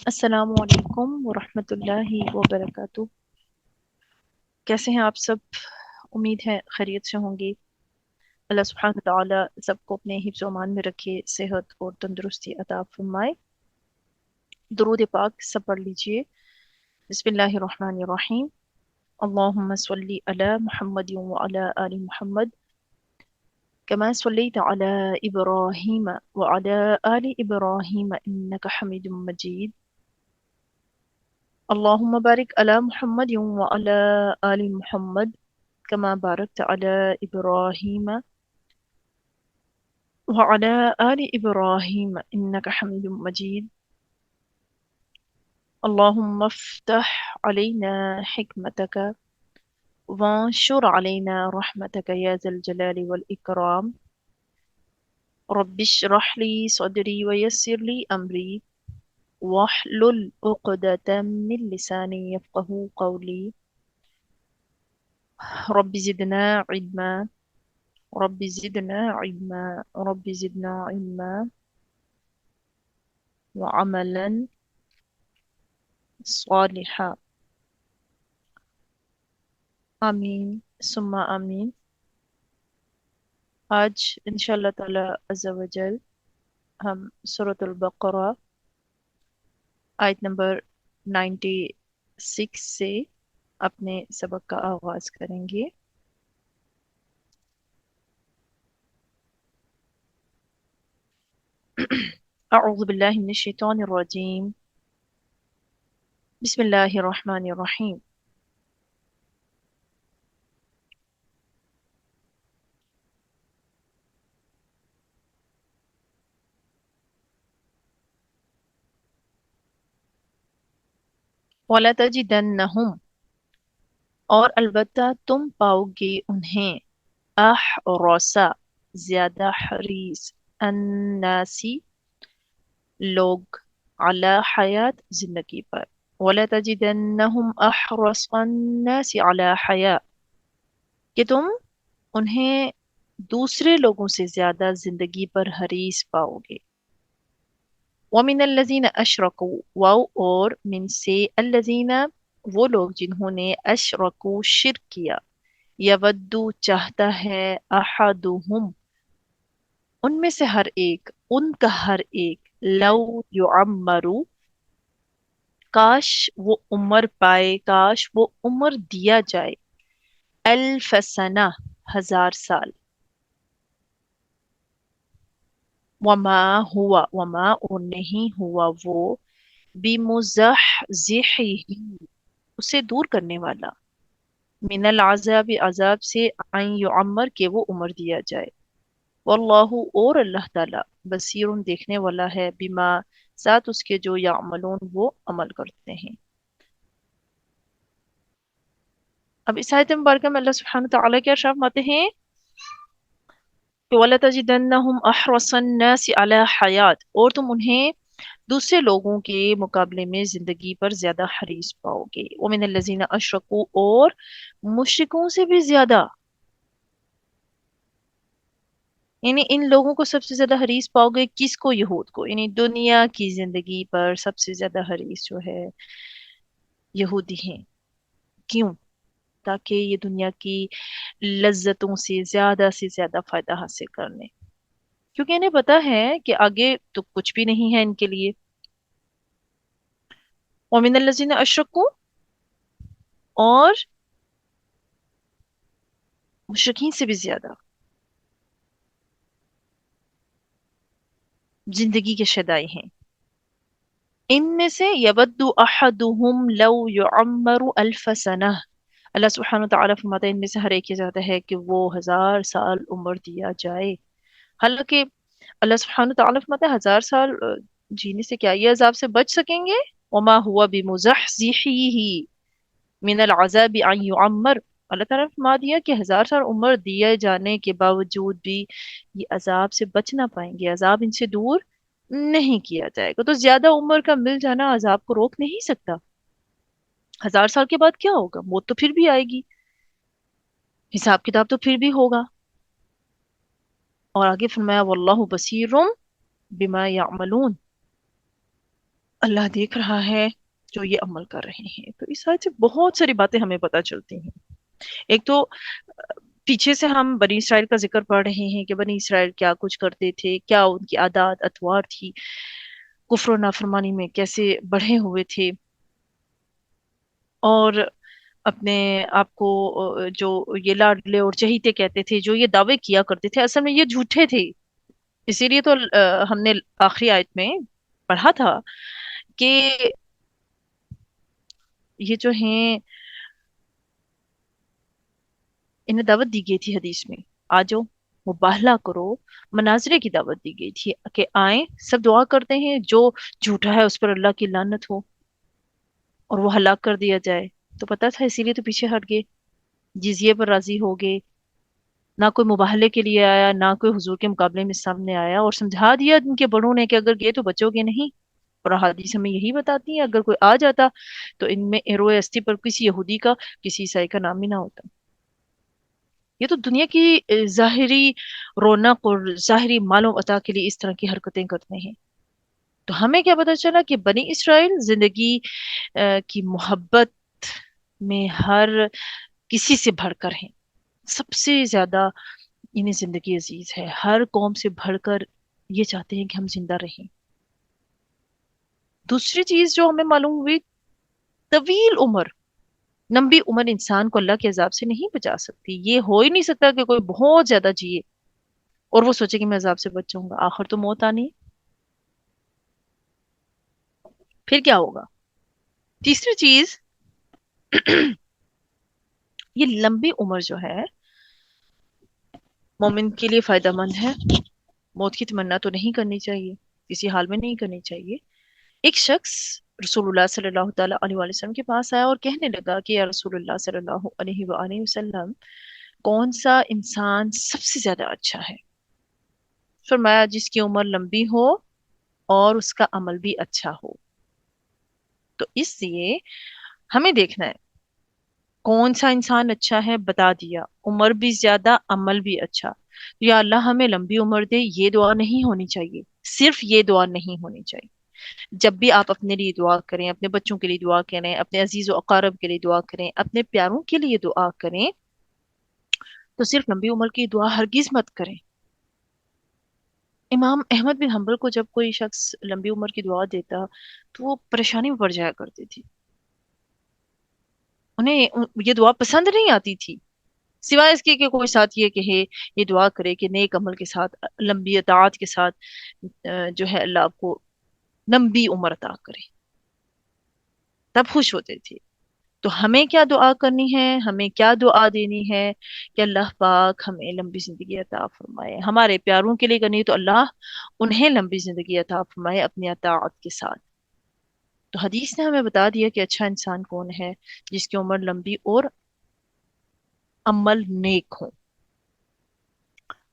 السلام علیکم ورحمۃ اللہ وبرکاتہ۔ کیسے ہیں آپ سب؟ امید ہے خیریت سے ہوں گی۔ اللہ سبحانہ تعالی سب کو اپنے حفظ و امان میں رکھے، صحت اور تندرستی عطا فرمائے۔ درود پاک سب پڑھ لیجئے۔ بسم اللہ الرحمن الرحیم۔ اللہم صلی علی محمد وعلی آل محمد كما صليت على إبراهيم وعلى آل إبراهيم إنك حميد مجيد۔ اللهم بارك على محمد وعلى آل محمد كما باركت على إبراهيم وعلى آل إبراهيم إنك حميد مجيد۔ اللهم افتح علينا حكمتك وانشر علينا رحمتك يا ذا الجلال والإكرام۔ رب اشرح لي صدري ويسر لي أمري واحلل عقدة من لساني يفقه قولي۔ رب زدنا علما رب زدنا علما رب زدنا علما وعملا صالحا، آمین ثم آمین۔ آج انشاءاللہ تعالی عز و جل ہم سورۃ البقرہ آیت نمبر 96 سے اپنے سبق کا آغاز کریں گے۔ اعوذ باللہ من الشیطان الرجیم، بسم اللہ الرحمن الرحیم۔ وَلَتَجِدَنَّهُمْ، اور البتہ تم پاؤ گے انہیں، احرص، زیادہ حریص، الناسی، لوگ، علی حیات، زندگی پر۔ وَلَتَجِدَنَّهُمْ أَحْرَصَ النَّاسِ عَلَى حَيَاةٍ، کہ تم انہیں دوسرے لوگوں سے زیادہ زندگی پر حریص پاؤ گے۔ وَمِنَ الَّذِينَ أَشْرَكُوا، واو اور من سے، الذین، وہ لوگ جنہوں نے اشرکوا شرک کیا، یودو چاہتا ہے، احدہم ان میں سے ہر ایک، ان کا ہر ایک، لو یعمرو کاش وہ عمر پائے، کاش وہ عمر دیا جائے، الف سنہ 1000 سال۔ وما ہوا، وما اور نہیں ہوا وہ، بمزحزحہ اسے دور کرنے والا، من العذاب عذاب سے، ان یعمر کہ وہ عمر دیا جائے۔ واللہ اور اللہ تعالی، بصیر دیکھنے والا ہے، بما ساتھ اس کے جو یعملون وہ عمل کرتے ہیں۔ اب اس آیت مبارکہ میں اللہ سبحانہ تعالیٰ کیا ارشاد فرماتے ہیں کہ وَلَتَجِدَنَّهُمْ أَحْرَصَ النَّاسِ عَلَى حَيَاةٍ، اور تم انہیں دوسرے لوگوں کے مقابلے میں زندگی پر زیادہ حریص پاؤ گے۔ وَمِنَ الَّذِينَ أَشْرَكُوا، اور مشرکوں سے بھی زیادہ، یعنی ان لوگوں کو سب سے زیادہ حریص پاؤ گے، کس کو؟ یہود کو، یعنی دنیا کی زندگی پر سب سے زیادہ حریص جو ہے یہودی ہیں۔ کیوں؟ تاکہ یہ دنیا کی لذتوں سے زیادہ فائدہ حاصل کرنے، کیونکہ انہیں پتا ہے کہ آگے تو کچھ بھی نہیں ہے ان کے لیے۔ وَمِنَ الَّذِينَ أَشْرَكُوا، اور مشرکین سے بھی زیادہ زندگی کے شدائی ہیں۔ ان میں سے یود احدہم لو یعمر الف سنہ، اللہ سبحانہ وتعالیٰ فرماتا ہے ان میں سے ہر ایک یہ چاہتا ہے کہ وہ 1000 سال عمر دیا جائے۔ حالانکہ اللہ سبحانہ وتعالیٰ فرماتا ہے 1000 سال جینے سے کیا یہ عذاب سے بچ سکیں گے؟ وما ہوا بمزحزحہ من العذاب ان یعمر، اللہ تعالیٰ نے فرما دیا کہ 1000 سال عمر دیے جانے کے باوجود بھی یہ عذاب سے بچ نہ پائیں گے، عذاب ان سے دور نہیں کیا جائے گا۔ تو زیادہ عمر کا مل جانا عذاب کو روک نہیں سکتا۔ 1000 سال کے بعد کیا ہوگا؟ موت تو پھر بھی آئے گی، حساب کتاب تو پھر بھی ہوگا۔ اور آگے فرمایا واللہ بصیر بما یعملون، اللہ دیکھ رہا ہے جو یہ عمل کر رہے ہیں. تو اس آیت سے بہت ساری باتیں ہمیں پتہ چلتی ہیں. ایک تو پیچھے سے ہم بنی اسرائیل کا ذکر پڑھ رہے ہیں کہ بنی اسرائیل کیا کچھ کرتے تھے، کیا ان کی عادات اطوار تھی، کفر و نافرمانی میں کیسے بڑھے ہوئے تھے، اور اپنے آپ کو جو یہ لاڈلے اور چہیتے کہتے تھے، جو یہ دعوے کیا کرتے تھے، اصل میں یہ جھوٹے تھے. اسی لیے تو ہم نے آخری آیت میں پڑھا تھا کہ یہ جو ہیں انہیں دعوت دی گئی تھی حدیث میں، آجو مباہلہ کرو. مناظرے کی دعوت دی گئی تھی کہ آئیں سب دعا کرتے ہیں، جو جھوٹا ہے اس پر اللہ کی لعنت ہو اور وہ ہلاک کر دیا جائے. تو پتہ تھا، اسی لیے تو پیچھے ہٹ گئے، جزیے پر راضی ہو گئے. نہ کوئی مباہلے کے لیے آیا، نہ کوئی حضور کے مقابلے میں سامنے آیا، اور سمجھا دیا ان کے بڑوں نے کہ اگر گئے تو بچو گے نہیں. اور حدیث ہمیں یہی بتاتی ہے اگر کوئی آ جاتا تو ان میں ایروئے استی پر کسی یہودی کا، کسی عیسائی کا نام ہی نہ ہوتا. یہ تو دنیا کی ظاہری رونق اور ظاہری مال و عطا کے لیے اس طرح کی حرکتیں کرتے ہیں. تو ہمیں کیا پتا چلا کہ بنی اسرائیل زندگی کی محبت میں ہر کسی سے بڑھ کر ہیں. سب سے زیادہ انہیں زندگی عزیز ہے، ہر قوم سے بڑھ کر یہ چاہتے ہیں کہ ہم زندہ رہیں. دوسری چیز جو ہمیں معلوم ہوئی، طویل عمر، لمبی عمر انسان کو اللہ کے عذاب سے نہیں بچا سکتی. یہ ہو ہی نہیں سکتا کہ کوئی بہت زیادہ جیے اور وہ سوچے کہ میں عذاب سے بچ جاؤں گا. آخر تو موت آنی ہے. پھر کیا ہوگا؟ تیسری چیز، یہ لمبی عمر جو ہے مومن کے لیے فائدہ مند ہے. موت کی تمنا تو نہیں کرنی چاہیے، کسی حال میں نہیں کرنی چاہیے. ایک شخص رسول اللہ صلی اللہ تعالیٰ علیہ وآلہ وسلم کے پاس آیا اور کہنے لگا کہ یا رسول اللہ صلی اللہ علیہ وآلہ وسلم، کون سا انسان سب سے زیادہ اچھا ہے؟ فرمایا جس کی عمر لمبی ہو اور اس کا عمل بھی اچھا ہو. تو اس لیے ہمیں دیکھنا ہے کون سا انسان اچھا ہے. بتا دیا، عمر بھی زیادہ، عمل بھی اچھا. یا اللہ ہمیں لمبی عمر دے، یہ دعا نہیں ہونی چاہیے. صرف یہ دعا نہیں ہونی چاہیے. جب بھی آپ اپنے لیے دعا کریں، اپنے بچوں کے لیے دعا کریں، اپنے عزیز و اقارب کے لیے دعا کریں، اپنے پیاروں کے لیے دعا کریں، تو صرف لمبی عمر کی دعا ہرگز مت کریں. امام احمد بن حنبل کو جب کوئی شخص لمبی عمر کی دعا دیتا تو وہ پریشانی میں پڑ جایا کرتی تھی. انہیں یہ دعا پسند نہیں آتی تھی، سوائے اس کے کہ کوئی ساتھ یہ کہے، یہ دعا کرے کہ نیک عمل کے ساتھ، لمبی اطاعت کے ساتھ جو ہے اللہ آپ کو لمبی عمر عطا کرے، تب خوش ہوتے تھے. تو ہمیں کیا دعا کرنی ہے، ہمیں کیا دعا دینی ہے کہ اللہ پاک ہمیں لمبی زندگی عطا فرمائے. ہمارے پیاروں کے لیے کرنی تو اللہ انہیں لمبی زندگی عطا فرمائے اپنی اطاعت کے ساتھ. تو حدیث نے ہمیں بتا دیا کہ اچھا انسان کون ہے، جس کی عمر لمبی اور عمل نیک ہو.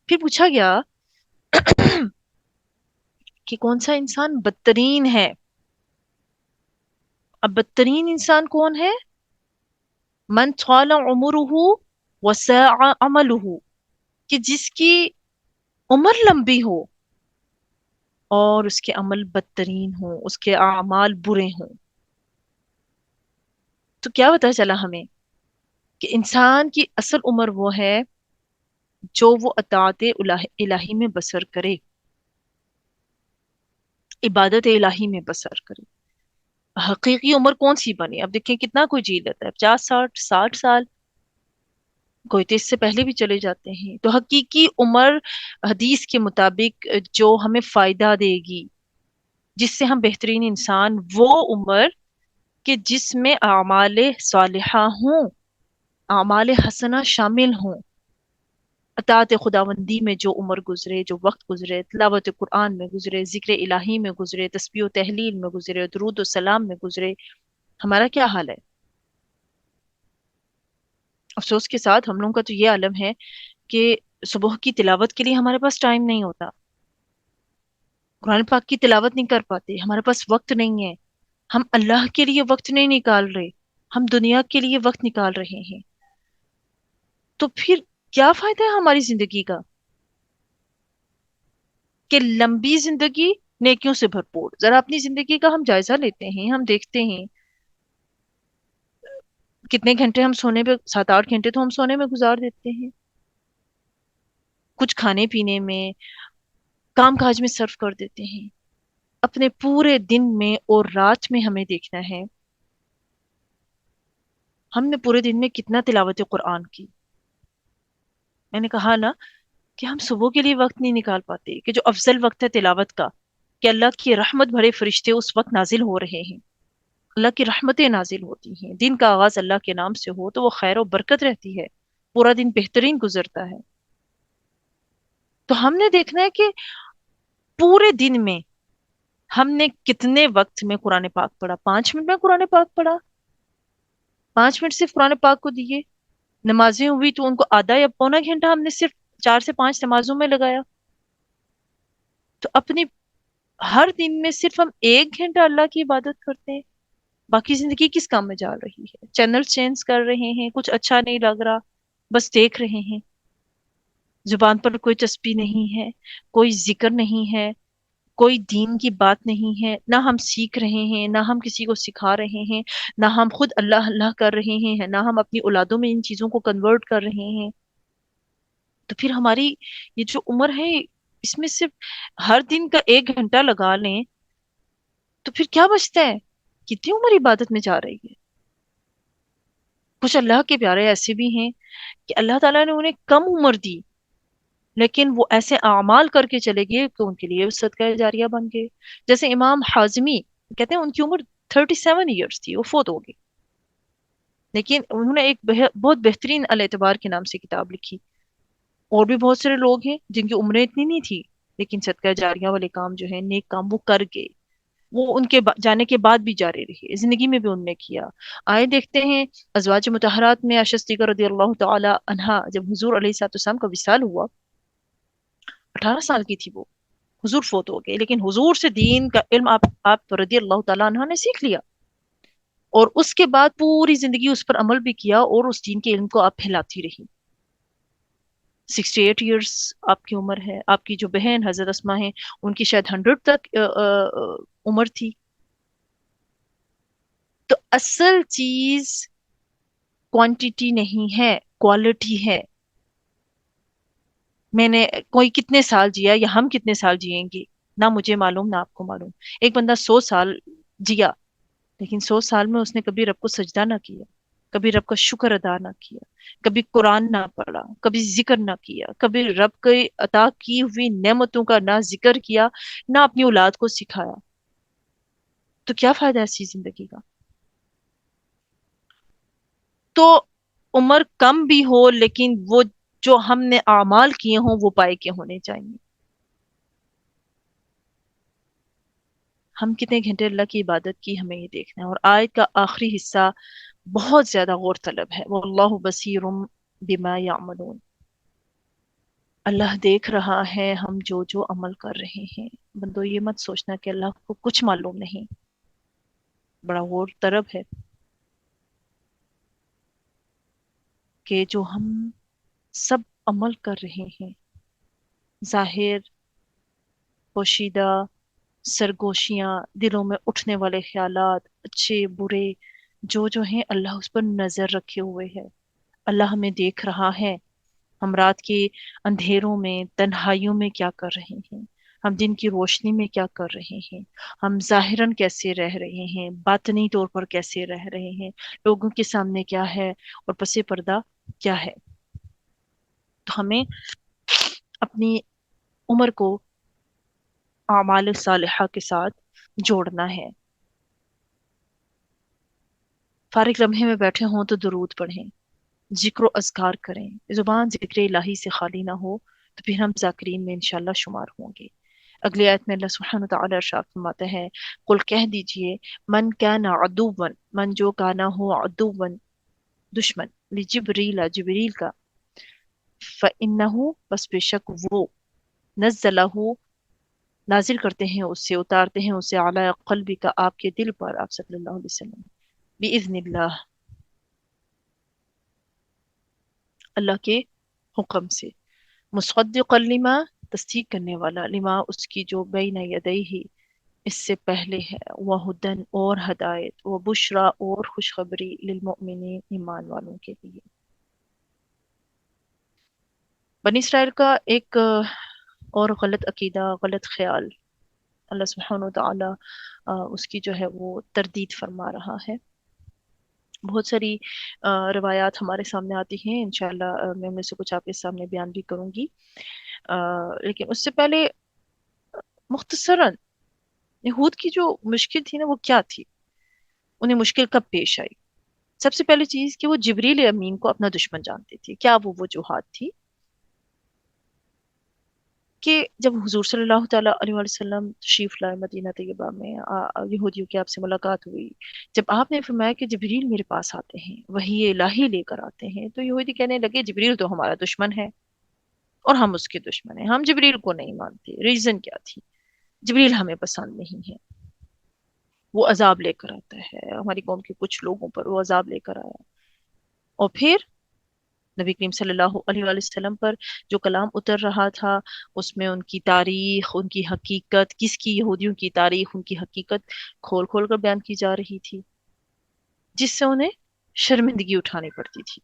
پھر پوچھا گیا کہ کون سا انسان بدترین ہے. اب بدترین انسان کون ہے؟ من طال عمره وساع عمله، کہ جس کی عمر لمبی ہو اور اس کے عمل بدترین ہوں، اس کے اعمال برے ہوں. تو کیا پتا چلا ہمیں کہ انسان کی اصل عمر وہ ہے جو وہ اطاعت الہی میں بسر کرے، عبادت الہی میں بسر کرے. حقیقی عمر کون سی بنی؟ اب دیکھیں کتنا کوئی جی لیتا ہے، 50 60 60 سال، کوئی تو اس سے پہلے بھی چلے جاتے ہیں. تو حقیقی عمر حدیث کے مطابق جو ہمیں فائدہ دے گی، جس سے ہم بہترین انسان، وہ عمر کہ جس میں اعمال صالحہ ہوں، اعمال حسنہ شامل ہوں. اطاعت خداوندی میں جو عمر گزرے، جو وقت گزرے، تلاوت قرآن میں گزرے، ذکر الہی میں گزرے، تسبیح و تحلیل میں گزرے، درود و سلام میں گزرے. ہمارا کیا حال ہے؟ افسوس کے ساتھ ہم لوگوں کا تو یہ عالم ہے کہ صبح کی تلاوت کے لیے ہمارے پاس ٹائم نہیں ہوتا، قرآن پاک کی تلاوت نہیں کر پاتے، ہمارے پاس وقت نہیں ہے. ہم اللہ کے لیے وقت نہیں نکال رہے، ہم دنیا کے لیے وقت نکال رہے ہیں. تو پھر کیا فائدہ ہے ہماری زندگی کا؟ کہ لمبی زندگی نیکیوں سے بھرپور. ذرا اپنی زندگی کا ہم جائزہ لیتے ہیں، ہم دیکھتے ہیں کتنے گھنٹے ہم سونے پہ، 7 8 گھنٹے تو ہم سونے میں گزار دیتے ہیں، کچھ کھانے پینے میں، کام کاج میں صرف کر دیتے ہیں. اپنے پورے دن میں اور رات میں ہمیں دیکھنا ہے ہم نے پورے دن میں کتنا تلاوت قرآن کی. میں نے کہا نا کہ ہم صبح کے لیے وقت نہیں نکال پاتے، کہ جو افضل وقت ہے تلاوت کا، کہ اللہ کی رحمت بھرے فرشتے اس وقت نازل ہو رہے ہیں، اللہ کی رحمتیں نازل ہوتی ہیں. دن کا آغاز اللہ کے نام سے ہو تو وہ خیر و برکت رہتی ہے، پورا دن بہترین گزرتا ہے. تو ہم نے دیکھنا ہے کہ پورے دن میں ہم نے کتنے وقت میں قرآن پاک پڑھا. 5 منٹ میں قرآن پاک پڑھا، 5 منٹ صرف قرآن پاک کو دیے. نمازیں ہوئی تو ان کو آدھا یا پونا گھنٹہ ہم نے صرف 4 سے 5 نمازوں میں لگایا. تو اپنی ہر دن میں صرف ہم 1 گھنٹہ اللہ کی عبادت کرتے ہیں، باقی زندگی کس کام میں جا رہی ہے؟ چینل چینج کر رہے ہیں، کچھ اچھا نہیں لگ رہا بس دیکھ رہے ہیں. زبان پر کوئی تسبیح نہیں ہے، کوئی ذکر نہیں ہے، کوئی دین کی بات نہیں ہے، نہ ہم سیکھ رہے ہیں، نہ ہم کسی کو سکھا رہے ہیں، نہ ہم خود اللہ اللہ کر رہے ہیں، نہ ہم اپنی اولادوں میں ان چیزوں کو کنورٹ کر رہے ہیں. تو پھر ہماری یہ جو عمر ہے، اس میں صرف ہر دن کا 1 گھنٹہ لگا لیں تو پھر کیا بچتا ہے؟ کتنی عمر عبادت میں جا رہی ہے. کچھ اللہ کے پیارے ایسے بھی ہیں کہ اللہ تعالیٰ نے انہیں کم عمر دی، لیکن وہ ایسے اعمال کر کے چلے گئے کہ ان کے لیے صدقہ جاریہ بن گئے. جیسے امام حازمی، کہتے ہیں ان کی عمر 37 ایئرس تھی، وہ فوت ہو گئی، لیکن انہوں نے ایک بہت بہترین الاعتبار کے نام سے کتاب لکھی. اور بھی بہت سارے لوگ ہیں جن کی عمریں اتنی نہیں تھی، لیکن صدقہ جاریہ والے کام جو ہے، نیک کام وہ کر گئے. وہ ان کے جانے کے بعد بھی جاری رہی، زندگی میں بھی ان نے کیا. آئے دیکھتے ہیں ازواج مطہرات میں عائشہ صدیقہ رضی اللہ تعالی عنہا، جب حضور علیہ الصلوۃ والسلام کا وصال ہوا، 18 سال کی تھی وہ، حضور فوت ہو گئے، لیکن حضور سے دین کا علم آپ رضی اللہ تعالیٰ عنہ نے سیکھ لیا، اور اس کے بعد پوری زندگی اس پر عمل بھی کیا، اور اس دین کے علم کو آپ پھیلاتی رہی. 68 ایئرس آپ کی عمر ہے. آپ کی جو بہن حضرت اسما ہیں، ان کی شاید 100 تک عمر تھی. تو اصل چیز کوانٹیٹی نہیں ہے، کوالٹی ہے. میں نے کوئی کتنے سال جیا یا ہم کتنے سال جئیں گے، نہ مجھے معلوم نہ آپ کو معلوم. ایک بندہ 100 سال جیا، لیکن 100 سال میں اس نے کبھی رب کو سجدہ نہ کیا، کبھی رب کا شکر ادا نہ کیا، کبھی قرآن نہ پڑھا، کبھی ذکر نہ کیا، کبھی رب کے عطا کی ہوئی نعمتوں کا نہ ذکر کیا، نہ اپنی اولاد کو سکھایا. تو کیا فائدہ ہے ایسی زندگی کا؟ تو عمر کم بھی ہو، لیکن وہ جو ہم نے اعمال کیے ہوں وہ پائے کے ہونے چاہیے. ہم کتنے گھنٹے اللہ کی عبادت کی، ہمیں یہ دیکھنا ہے. اور آیت کا آخری حصہ بہت زیادہ غور طلب ہے، واللہ بصیر بما یعملون. اللہ دیکھ رہا ہے ہم جو جو عمل کر رہے ہیں. بندو یہ مت سوچنا کہ اللہ کو کچھ معلوم نہیں، بڑا غور طلب ہے کہ جو ہم سب عمل کر رہے ہیں، ظاہر، پوشیدہ، سرگوشیاں، دلوں میں اٹھنے والے خیالات، اچھے برے، جو جو ہیں، اللہ اس پر نظر رکھے ہوئے ہے. اللہ ہمیں دیکھ رہا ہے ہم رات کے اندھیروں میں، تنہائیوں میں کیا کر رہے ہیں، ہم دن کی روشنی میں کیا کر رہے ہیں، ہم ظاہراً کیسے رہ رہے ہیں، باطنی طور پر کیسے رہ رہے ہیں، لوگوں کے سامنے کیا ہے اور پس پردہ کیا ہے. تو ہمیں اپنی عمر کو اعمال صالحہ کے ساتھ جوڑنا ہے. فارغ لمحے میں بیٹھے ہوں تو درود پڑھیں، ذکر و اذکار کریں. زبان ذکر الہی سے خالی نہ ہو تو پھر ہم ذاکرین میں انشاءاللہ شمار ہوں گے. اگلی آیت میں اللہ سبحانہ وتعالی ارشاد فرماتے ہیں، قل کہہ دیجئے، من کان عدوا، من جو کانا ہو عدوا دشمن، لجبریل جبریل کا، فإنہ بس بے شک وہ، نزلہ نازل کرتے ہیں اس سے، اتارتے ہیں اسے، علی قلبی کا آپ کے دل پر، آپ صلی اللہ علیہ وسلم، بإذن اللہ، اللہ کے حکم سے، مصدقا لما تصدیق کرنے والا، لما اس کی جو بین یدیہ اس سے پہلے ہے وہدن اور ہدایت، و بشرا اور خوشخبری، للمؤمنین ایمان والوں کے لیے۔ بنی اسرائیل کا ایک اور غلط عقیدہ، غلط خیال، اللہ سبحانہ وتعالی اس کی جو ہے وہ تردید فرما رہا ہے۔ بہت ساری روایات ہمارے سامنے آتی ہیں، انشاءاللہ میں ان میں سے کچھ آپ کے سامنے بیان بھی کروں گی، لیکن اس سے پہلے مختصراً یہود کی جو مشکل تھی نا وہ کیا تھی، انہیں مشکل کب پیش آئی؟ سب سے پہلی چیز کہ وہ جبریل امین کو اپنا دشمن جانتے تھے۔ کیا وہ وجوہات تھی؟ کہ جب حضور صلی اللہ تعالیٰ علیہ وآلہ وسلم تشریف لائے مدینہ طیبہ میں، یہودیوں کی آپ سے ملاقات ہوئی، جب آپ نے فرمایا کہ جبریل میرے پاس آتے ہیں، وحی الہی لے کر آتے ہیں، تو یہودی کہنے لگے جبریل تو ہمارا دشمن ہے اور ہم اس کے دشمن ہیں، ہم جبریل کو نہیں مانتے۔ ریزن کیا تھی؟ جبریل ہمیں پسند نہیں ہے، وہ عذاب لے کر آتا ہے، ہماری قوم کے کچھ لوگوں پر وہ عذاب لے کر آیا۔ اور پھر نبی کریم صلی اللہ علیہ وآلہ وسلم پر جو کلام اتر رہا تھا، اس میں ان کی تاریخ، ان کی حقیقت، کس کی، یہودیوں کی تاریخ، ان کی حقیقت کھول کھول کر بیان کی جا رہی تھی، جس سے انہیں شرمندگی اٹھانی پڑتی تھی۔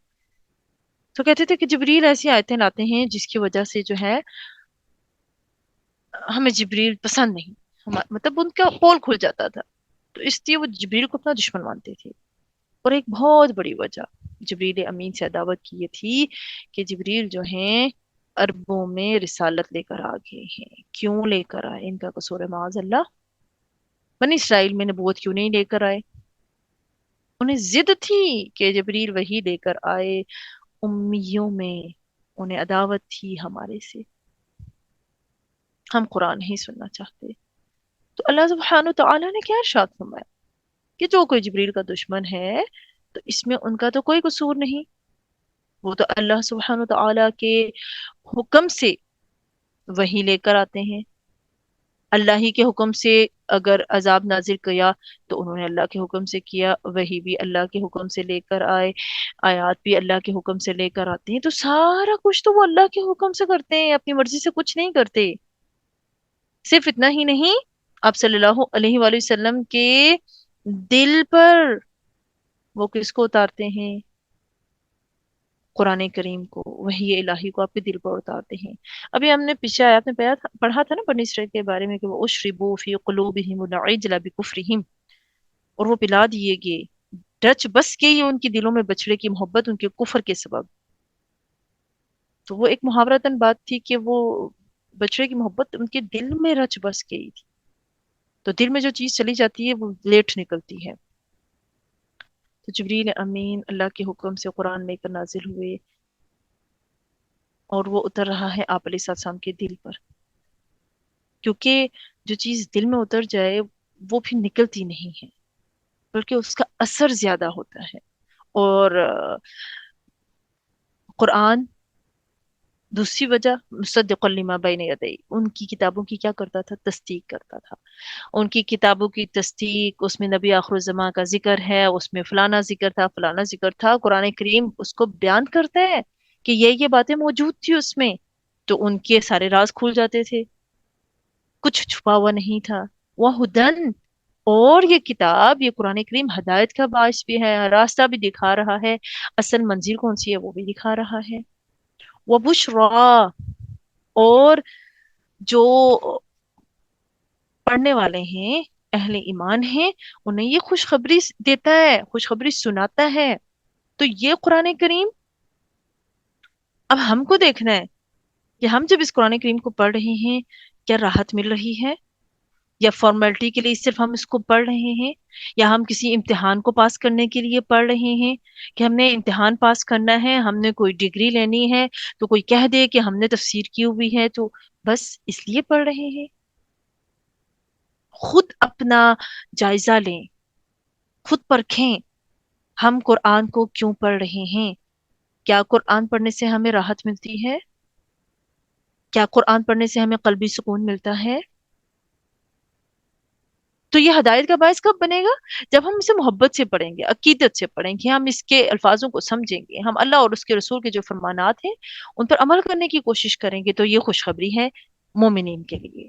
تو کہتے تھے کہ جبریل ایسی آیتیں لاتے ہیں جس کی وجہ سے جو ہے ہمیں جبریل پسند نہیں، مطلب ان کا پول کھل جاتا تھا، تو اس لیے وہ جبریل کو اپنا دشمن مانتے تھے۔ اور ایک بہت بڑی وجہ جبریل امین سے عداوت کی یہ تھی کہ جبریل جو ہیں عربوں میں رسالت لے کر آ گئے ہیں۔ کیوں لے کر آئے؟ ان کا قصور ہے معاذ اللہ۔ بنی اسرائیل میں نبوت کیوں نہیں لے کر آئے؟ انہیں ضد تھی کہ جبریل وہی لے کر آئے۔ امیوں میں انہیں عداوت تھی ہمارے سے، ہم قرآن نہیں سننا چاہتے۔ تو اللہ سبحانہ تعالیٰ نے کیا ارشاد فرمایا کہ جو کوئی جبریل کا دشمن ہے تو اس میں ان کا تو کوئی قصور نہیں، وہ تو اللہ سبحانہ تعالیٰ کے حکم سے وہی لے کر آتے ہیں۔ اللہ ہی کے حکم سے اگر عذاب نازل کیا تو انہوں نے اللہ کے حکم سے کیا، وہی بھی اللہ کے حکم سے لے کر آئے، آیات بھی اللہ کے حکم سے لے کر آتے ہیں، تو سارا کچھ تو وہ اللہ کے حکم سے کرتے ہیں، اپنی مرضی سے کچھ نہیں کرتے۔ صرف اتنا ہی نہیں، آپ صلی اللہ علیہ وآلہ وسلم کے دل پر وہ کس کو اتارتے ہیں؟ قرآن کریم کو، وحی الہی کو آپ کے دل پر اتارتے ہیں۔ ابھی ہم نے پیچھے آیات میں پڑھا تھا نا بنی اسرائیل کے بارے میں کہ وہ اشربوا فی قلوبہم العجل بکفرہم، اور وہ پلا دیے گئے، ڈچ بس گئی ان کی دلوں میں بچڑے کی محبت ان کے کفر کے سبب۔ تو وہ ایک محاورتاً بات تھی کہ وہ بچڑے کی محبت ان کے دل میں رچ بس گئی تھی، تو دل میں جو چیز چلی جاتی ہے وہ لیٹ نکلتی ہے۔ تو جبریل امین اللہ کے حکم سے قرآن لے کر نازل ہوئے، اور وہ اتر رہا ہے آپ علیہ السلام کے دل پر، کیونکہ جو چیز دل میں اتر جائے وہ پھر نکلتی نہیں ہے، بلکہ اس کا اثر زیادہ ہوتا ہے۔ اور قرآن دوسری وجہ مصدق لما بین یدی، ان کی کتابوں کی کیا کرتا تھا؟ تصدیق کرتا تھا۔ ان کی کتابوں کی تصدیق، اس میں نبی آخر الزمان کا ذکر ہے، اس میں فلانا ذکر تھا، فلانا ذکر تھا، قرآن کریم اس کو بیان کرتا ہے کہ یہ باتیں موجود تھی اس میں، تو ان کے سارے راز کھل جاتے تھے، کچھ چھپا ہوا نہیں تھا۔ وہ ہدن، اور یہ کتاب، یہ قرآن کریم ہدایت کا باعث بھی ہے، راستہ بھی دکھا رہا ہے، اصل منزل کون سی ہے وہ بھی دکھا رہا ہے۔ وہ بشرا، اور جو پڑھنے والے ہیں، اہل ایمان ہیں، انہیں یہ خوشخبری دیتا ہے، خوشخبری سناتا ہے۔ تو یہ قرآن کریم اب ہم کو دیکھنا ہے کہ ہم جب اس قرآن کریم کو پڑھ رہے ہیں کیا راحت مل رہی ہے، یا فارمیلٹی کے لیے صرف ہم اس کو پڑھ رہے ہیں، یا ہم کسی امتحان کو پاس کرنے کے لیے پڑھ رہے ہیں کہ ہم نے امتحان پاس کرنا ہے، ہم نے کوئی ڈگری لینی ہے، تو کوئی کہہ دے کہ ہم نے تفسیر کی ہوئی ہے تو بس اس لیے پڑھ رہے ہیں۔ خود اپنا جائزہ لیں، خود پرکھیں، ہم قرآن کو کیوں پڑھ رہے ہیں؟ کیا قرآن پڑھنے سے ہمیں راحت ملتی ہے؟ کیا قرآن پڑھنے سے ہمیں قلبی سکون ملتا ہے؟ تو یہ ہدایت کا باعث کب بنے گا؟ جب ہم اسے محبت سے پڑھیں گے، عقیدت سے پڑھیں گے، ہم اس کے الفاظوں کو سمجھیں گے، ہم اللہ اور اس کے رسول کے جو فرمانات ہیں ان پر عمل کرنے کی کوشش کریں گے، تو یہ خوشخبری ہے مومنین کے لیے۔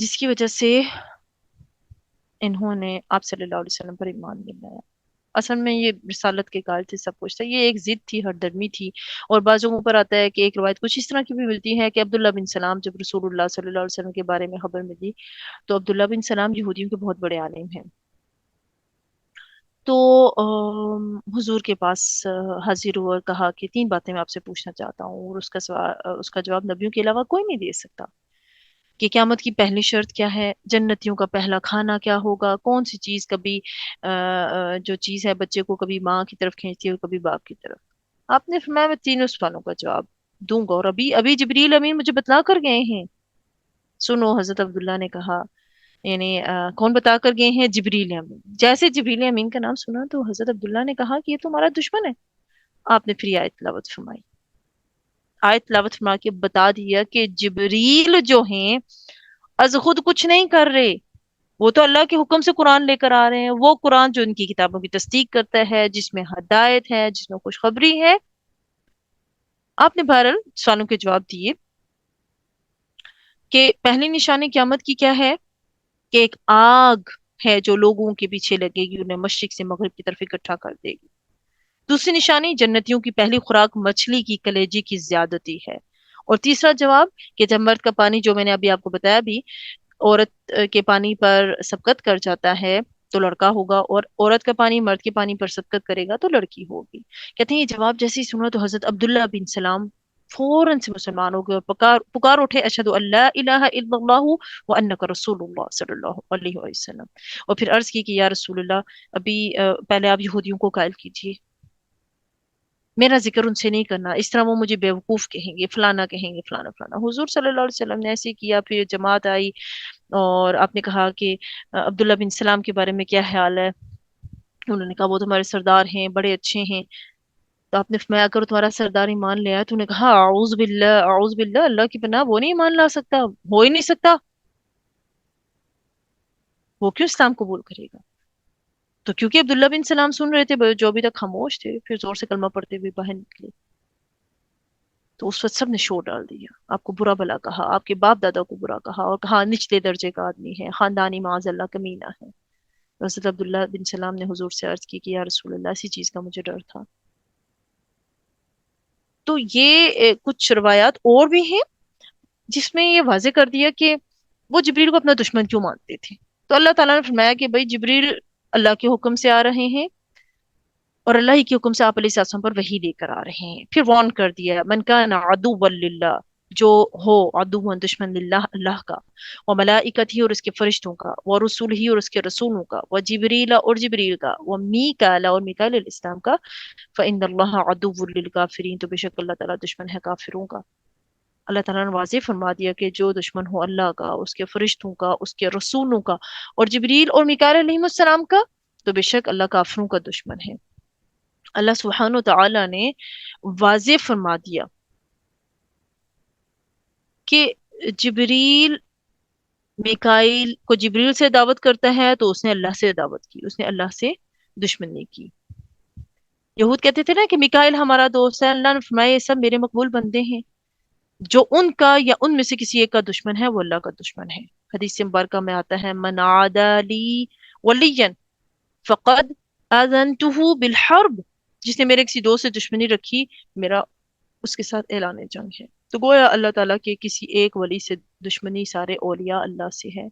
جس کی وجہ سے انہوں نے آپ صلی اللہ علیہ وسلم پر ایمان نہیں لایا۔ اصل میں یہ رسالت کے قائل تھے، سب کچھ تھا، یہ ایک ضد تھی، ہر درمی تھی۔ اور بعضوں پر آتا ہے کہ ایک روایت کچھ اس طرح کی بھی ملتی ہے کہ عبداللہ بن سلام جب رسول اللہ صلی اللہ علیہ وسلم کے بارے میں خبر ملی، تو عبداللہ بن سلام یہودیوں کے بہت بڑے عالم ہیں، تو حضور کے پاس حاضر ہوا اور کہا کہ تین باتیں میں آپ سے پوچھنا چاہتا ہوں، اور اس کا جواب نبیوں کے علاوہ کوئی نہیں دے سکتا، کہ قیامت کی پہلی شرط کیا ہے، جنتیوں کا پہلا کھانا کیا ہوگا، کون سی چیز کبھی جو چیز ہے بچے کو کبھی ماں کی طرف کھینچتی ہے اور کبھی باپ کی طرف۔ آپ نے فرمایا میں تینوں سوالوں کا جواب دوں گا، اور ابھی ابھی جبریل امین مجھے بتلا کر گئے ہیں۔ سنو، حضرت عبداللہ نے کہا، یعنی کون بتا کر گئے ہیں؟ جبریل امین۔ جیسے جبریل امین کا نام سنا تو حضرت عبداللہ نے کہا کہ یہ تو ہمارا دشمن ہے۔ آپ نے پھر یہ آیت تلاوت فرمائی، آیت تلاوت فرما کے بتا دیا کہ جبریل جو ہیں از خود کچھ نہیں کر رہے، وہ تو اللہ کے حکم سے قرآن لے کر آ رہے ہیں، وہ قرآن جو ان کی کتابوں کی تصدیق کرتا ہے، جس میں ہدایت ہے، جس میں خوشخبری ہے۔ آپ نے بہرحال سوالوں کے جواب دیے کہ پہلی نشانی قیامت کی کیا ہے، کہ ایک آگ ہے جو لوگوں کے پیچھے لگے گی، انہیں مشرق سے مغرب کی طرف اکٹھا کر دے گی۔ دوسری نشانی جنتیوں کی پہلی خوراک مچھلی کی کلیجی کی زیادتی ہے۔ اور تیسرا جواب کہ جب مرد کا پانی، جو میں نے ابھی آپ کو بتایا بھی، عورت کے پانی پر سبقت کر جاتا ہے تو لڑکا ہوگا، اور عورت کا پانی مرد کے پانی پر سبقت کرے گا تو لڑکی ہوگی۔ کہتے ہیں یہ جواب جیسے ہی سنا تو حضرت عبداللہ بن سلام فوراً سے مسلمان ہو گئے اور پکار اٹھے، اشہد ان لا الہ الا اللہ وانک رسول اللہ صلی اللہ علیہ وسلم۔ اور پھر عرض کی کہ یا رسول اللہ، ابھی پہلے آپ یہودیوں کو قائل کیجیے، میرا ذکر ان سے نہیں کرنا، اس طرح وہ مجھے بیوقوف کہیں گے، فلانا کہیں گے، فلانا فلانا۔ حضور صلی اللہ علیہ وسلم نے ایسے کیا، پھر جماعت آئی اور آپ نے کہا کہ عبداللہ بن سلام کے بارے میں کیا خیال ہے؟ انہوں نے کہا وہ تمہارے سردار ہیں، بڑے اچھے ہیں۔ تو آپ نے فرمایا اگر تمہارا سردار ایمان لے آیا، تو انہوں نے کہا اعوذ باللہ، اعوذ باللہ، اللہ کی پناہ، وہ نہیں ایمان لا سکتا، ہو ہی نہیں سکتا، وہ کیوں اسلام قبول کرے گا؟ تو کیونکہ عبداللہ بن سلام سن رہے تھے، جو ابھی تک خاموش تھے، پھر زور سے کلمہ پڑھتے ہوئے باہر نکلے، تو اس وقت سب نے شور ڈال دیا، آپ کو برا بلا کہا، آپ کے باپ دادا کو برا کہا، اور کہا نچلے درجے کا آدمی ہے، خاندانی معاذ اللہ کمینہ ہے۔ حضرت عبداللہ بن سلام نے حضور سے عرض کی کہ یا رسول اللہ، اسی چیز کا مجھے ڈر تھا۔ تو یہ کچھ روایات اور بھی ہیں جس میں یہ واضح کر دیا کہ وہ جبریل کو اپنا دشمن کیوں مانتے تھے۔ تو اللہ تعالیٰ نے فرمایا کہ بھائی جبریل اللہ کے حکم سے آ رہے ہیں، اور اللہ ہی کے حکم سے آپ علیہ السلام پر وحی لے کر آ رہے ہیں۔ پھر وارن کر دیا، من کان عدوا للہ، جو ہو عدوا دشمن للہ، اللہ کا، وہ ملائکت ہی اور اس کے فرشتوں کا، وہ رسول ہی اور اس کے رسولوں کا، وہ جبریل اور جبریل کا، وہ میکائیل اور میکائیل علیہ السلام کا، فإن اللہ عدو للکافرین، تو بے شک اللہ تعالیٰ دشمن ہے کافروں کا۔ اللہ تعالیٰ نے واضح فرما دیا کہ جو دشمن ہو اللہ کا، اس کے فرشتوں کا، اس کے رسولوں کا، اور جبریل اور میکائیل علیہ السلام کا، تو بے شک اللہ کافروں کا دشمن ہے۔ اللہ سبحانہ و تعالیٰ نے واضح فرما دیا کہ جبریل میکائیل کو جبریل سے دعوت کرتا ہے تو اس نے اللہ سے دعوت کی، اس نے اللہ سے دشمنی کی۔ یہود کہتے تھے نا کہ میکائیل ہمارا دوست ہے، اللہ نے فرمایا یہ سب میرے مقبول بندے ہیں، جو ان کا یا ان میں سے کسی ایک کا دشمن ہے وہ اللہ کا دشمن ہے۔ حدیث مبارکہ میں آتا ہے من عادى لی ولیا فقد آذنته بالحرب، جس نے میرے کسی دوست سے دشمنی رکھی، میرا اس کے ساتھ اعلان جنگ ہے۔ تو گویا اللہ تعالیٰ کے کسی ایک ولی سے دشمنی سارے اولیاء اللہ سے ہے،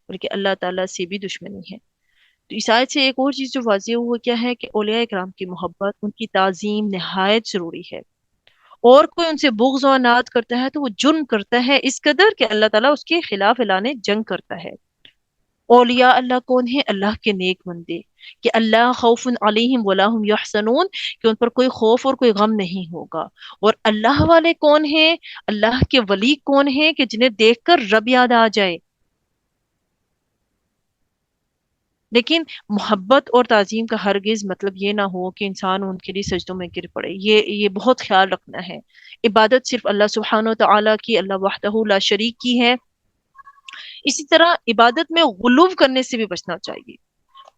بلکہ اللہ تعالیٰ سے بھی دشمنی ہے۔ تو اس آیت سے ایک اور چیز جو واضح ہوا کیا ہے، کہ اولیاء کرام کی محبت، ان کی تعظیم نہایت ضروری ہے۔ اور کوئی ان سے بغض و عناد کرتا ہے تو وہ جرم کرتا ہے اس قدر کہ اللہ تعالیٰ اس کے خلاف اعلان جنگ کرتا ہے۔ اولیاء اللہ کون ہیں؟ اللہ کے نیک بندے، کہ اللہ خوف علیہم ولا هم یحزنون، کہ ان پر کوئی خوف اور کوئی غم نہیں ہوگا۔ اور اللہ والے کون ہیں؟ اللہ کے ولی کون ہیں؟ کہ جنہیں دیکھ کر رب یاد آ جائے۔ لیکن محبت اور تعظیم کا ہرگز مطلب یہ نہ ہو کہ انسان ان کے لیے سجدوں میں گر پڑے، یہ بہت خیال رکھنا ہے۔ عبادت صرف اللہ سبحانہ و تعالیٰ کی، اللہ وحدہ لا شریک کی ہے۔ اسی طرح عبادت میں غلو کرنے سے بھی بچنا چاہیے۔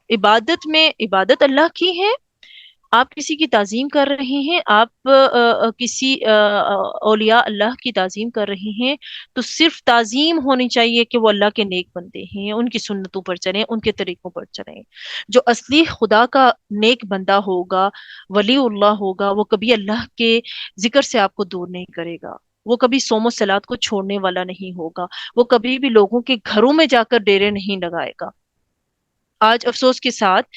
عبادت اللہ کی ہے، آپ کسی کی تعظیم کر رہے ہیں، آپ کسی اولیاء اللہ کی تعظیم کر رہے ہیں، تو صرف تعظیم ہونی چاہیے کہ وہ اللہ کے نیک بندے ہیں، ان کی سنتوں پر چلیں، ان کے طریقوں پر چلیں۔ جو اصلی خدا کا نیک بندہ ہوگا، ولی اللہ ہوگا، وہ کبھی اللہ کے ذکر سے آپ کو دور نہیں کرے گا، وہ کبھی صوم و صلات کو چھوڑنے والا نہیں ہوگا، وہ کبھی بھی لوگوں کے گھروں میں جا کر ڈیرے نہیں لگائے گا۔ آج افسوس کے ساتھ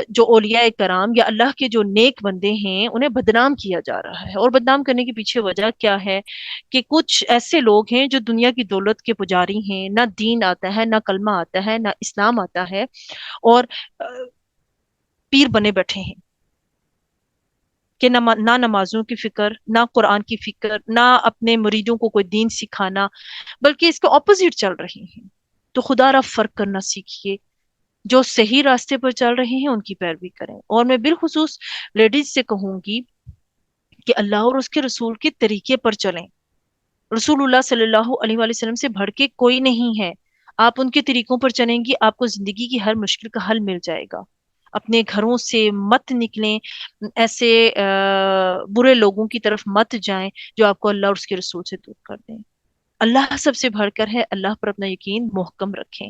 جو اولیاء کرام یا اللہ کے جو نیک بندے ہیں انہیں بدنام کیا جا رہا ہے، اور بدنام کرنے کے پیچھے وجہ کیا ہے؟ کہ کچھ ایسے لوگ ہیں جو دنیا کی دولت کے پجاری ہیں، نہ دین آتا ہے، نہ کلمہ آتا ہے، نہ اسلام آتا ہے، اور آ، پیر بنے بیٹھے ہیں کہ نہ نمازوں کی فکر، نہ قرآن کی فکر، نہ اپنے مریدوں کو کوئی دین سکھانا، بلکہ اس کے اپوزٹ چل رہے ہیں۔ تو خدا را فرق کرنا سیکھیے، جو صحیح راستے پر چل رہے ہیں ان کی پیروی کریں، اور میں بالخصوص لیڈیز سے کہوں گی کہ اللہ اور اس کے رسول کے طریقے پر چلیں۔ رسول اللہ صلی اللہ علیہ وآلہ وسلم سے بڑھ کے کوئی نہیں ہے، آپ ان کے طریقوں پر چلیں گی، آپ کو زندگی کی ہر مشکل کا حل مل جائے گا۔ اپنے گھروں سے مت نکلیں، ایسے برے لوگوں کی طرف مت جائیں جو آپ کو اللہ اور اس کے رسول سے دور کر دیں۔ اللہ سب سے بڑھ کر ہے، اللہ پر اپنا یقین محکم رکھیں،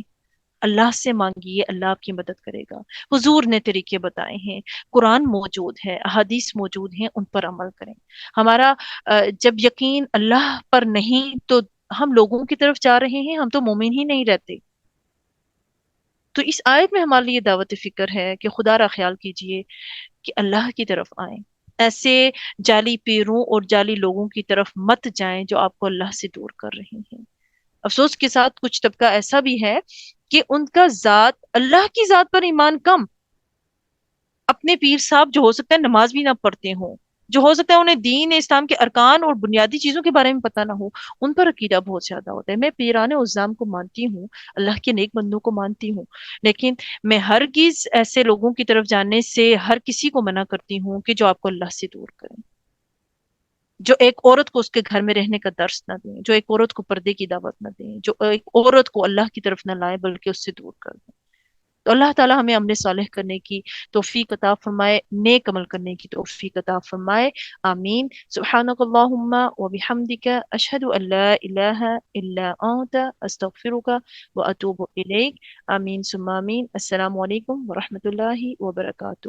اللہ سے مانگیے، اللہ آپ کی مدد کرے گا۔ حضور نے طریقے بتائے ہیں، قرآن موجود ہے، احادیث موجود ہیں، ان پر عمل کریں۔ ہمارا جب یقین اللہ پر نہیں تو ہم لوگوں کی طرف جا رہے ہیں، ہم تو مومن ہی نہیں رہتے۔ تو اس آیت میں ہمارے لیے دعوت فکر ہے کہ خدا را خیال کیجئے کہ اللہ کی طرف آئیں، ایسے جعلی پیروں اور جعلی لوگوں کی طرف مت جائیں جو آپ کو اللہ سے دور کر رہے ہیں۔ افسوس کے ساتھ کچھ طبقہ ایسا بھی ہے کہ ان کا ذات، اللہ کی ذات پر ایمان کم، اپنے پیر صاحب جو ہو سکتا ہے نماز بھی نہ پڑھتے ہوں، جو ہو سکتا ہے انہیں دین اسلام کے ارکان اور بنیادی چیزوں کے بارے میں پتہ نہ ہو، ان پر عقیدہ بہت زیادہ ہوتا ہے۔ میں پیران عظام کو مانتی ہوں، اللہ کے نیک بندوں کو مانتی ہوں، لیکن میں ہرگز ایسے لوگوں کی طرف جانے سے ہر کسی کو منع کرتی ہوں کہ جو آپ کو اللہ سے دور کریں، جو ایک عورت کو اس کے گھر میں رہنے کا درس نہ دیں، جو ایک عورت کو پردے کی دعوت نہ دیں، جو ایک عورت کو اللہ کی طرف نہ لائیں بلکہ اس سے دور کر دیں۔ تو اللہ تعالی ہمیں عمل صالح کرنے کی توفیق عطا فرمائے، نیک عمل کرنے کی توفیق عطا فرمائے، آمین۔ سبحانک اللہم و بحمدک، اشہد ان لا الہ الا انت، استغفرک و اتوب الیک، آمین ثم آمین۔ السلام علیکم ورحمۃ اللہ وبرکاتہ۔